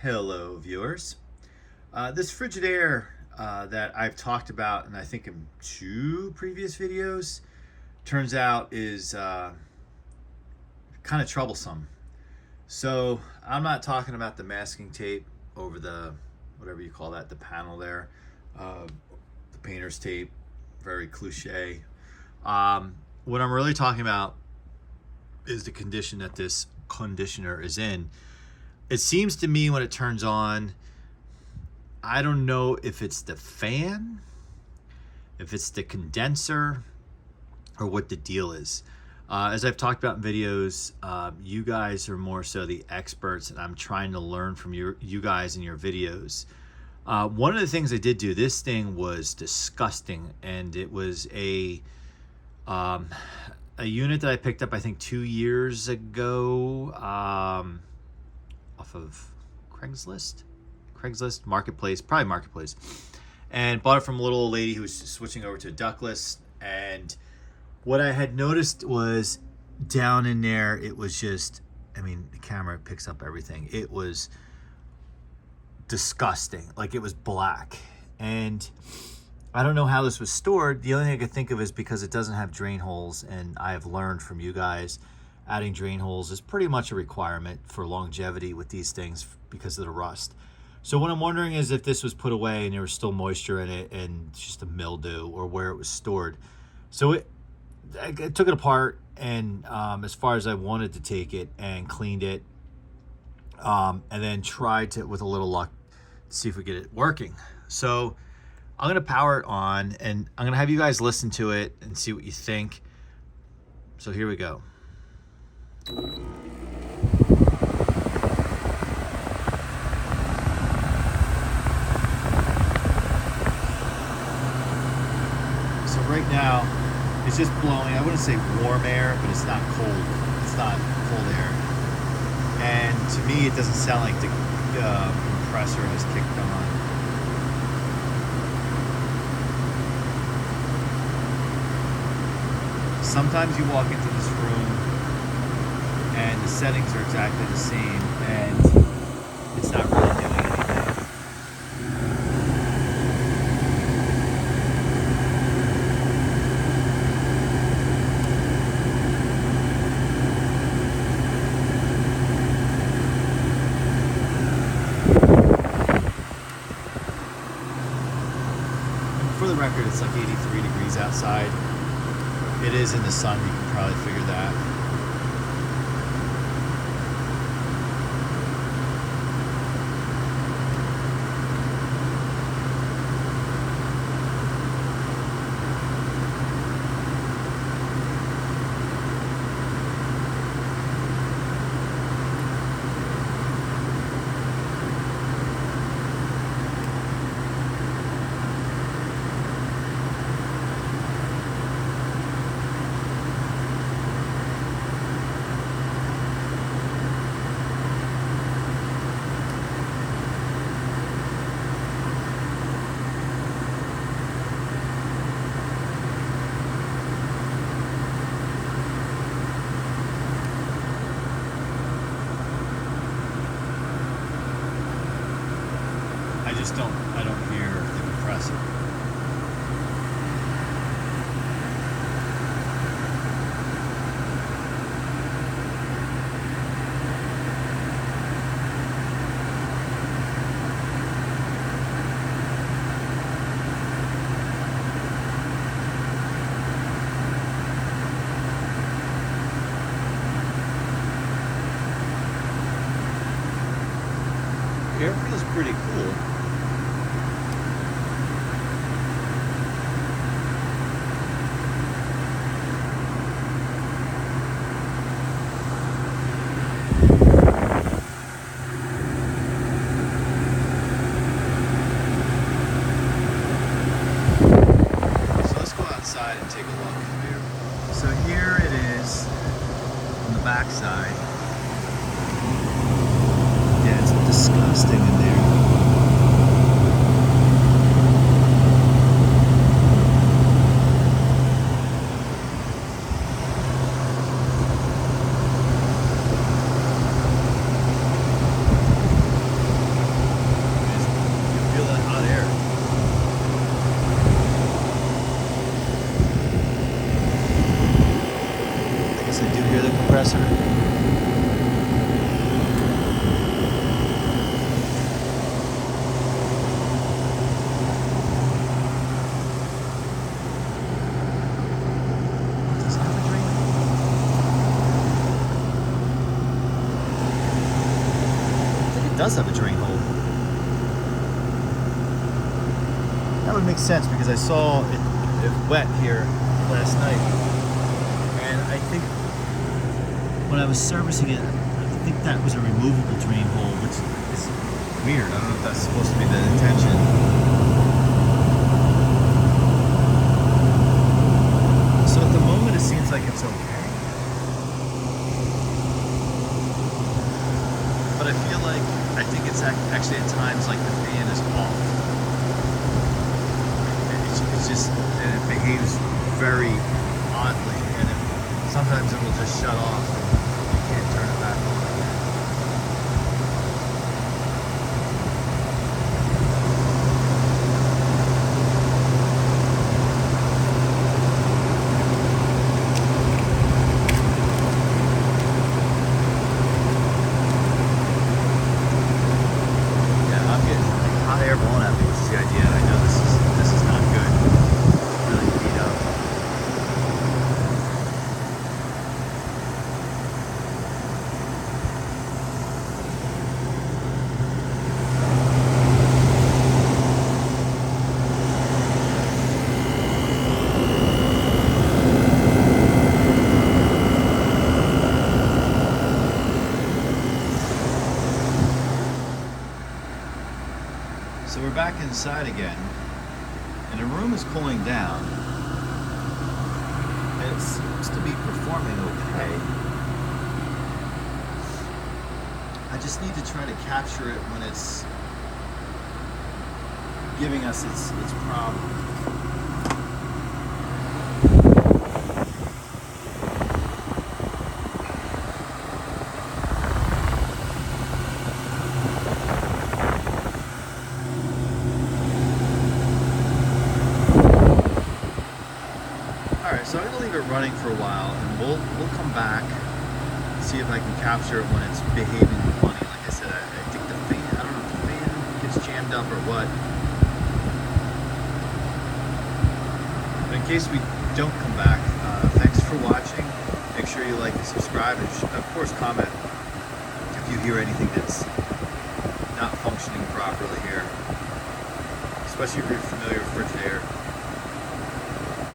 Hello viewers. This Frigidaire that I've talked about and I think in 2 previous videos turns out is kind of troublesome. So I'm not talking about the masking tape over the, whatever you call that, the panel there, the painter's tape, very cliche. What I'm really talking about is the condition that this conditioner is in. It seems to me when it turns on, I don't know if it's the fan, if it's the condenser, or what the deal is. As I've talked about in videos, you guys are more so the experts, and I'm trying to learn from you guys in your videos. One of the things I did do, this thing was disgusting, and it was a unit that I picked up I think 2 years ago. Off of Craigslist, Marketplace, probably Marketplace, and bought it from a little old lady who was switching over to ductless. And what I had noticed was down in there, it was just, I mean, the camera picks up everything. It was disgusting, like it was black. And I don't know how this was stored. The only thing I could think of is because it doesn't have drain holes, and I have learned from you guys adding drain holes is pretty much a requirement for longevity with these things because of the rust. So what I'm wondering is if this was put away and there was still moisture in it and just a mildew, or where it was stored. So I took it apart, and as far as I wanted to take it, and cleaned it, and then tried to, with a little luck, see if we get it working. So I'm gonna power it on, and I'm gonna have you guys listen to it and see what you think. So here we go. So right now it's just blowing, I wouldn't say warm air, but it's not cold. It's not cold air. And to me, it doesn't sound like the compressor has kicked on. Sometimes you walk into this room and the settings are exactly the same, and it's not really doing anything. And for the record, it's like 83 degrees outside. It is in the sun, you can probably figure that. I don't hear the compressor. Air feels pretty cool. And take a look here. So here it is on the back side. Yeah, it's disgusting in there. does have a drain hole. That would make sense because I saw it wet here last night. And I think when I was servicing it, I think that was a removable drain hole, which is weird. I don't know if that's supposed to be the intention. So at the moment it seems like it's okay. But I feel like, I think it's actually at times like the fan is off. It's just, and it behaves very oddly, and sometimes it will just shut off and you can't turn it back on again. Yeah, I'm getting like hot air blowing at me, which is the idea. I know this is not good. Really heat up. So we're back inside again, and the room is cooling down. It seems to be performing okay. I just need to try to capture it when it's giving us its problem. So I'm gonna leave it running for a while, and we'll come back and see if I can capture it when it's behaving funny. Like I said, I think the fan, I don't know if the fan gets jammed up or what. But in case we don't come back, thanks for watching. Make sure you like and subscribe, and of course comment if you hear anything that's not functioning properly here, especially if you're familiar with Frigidaire.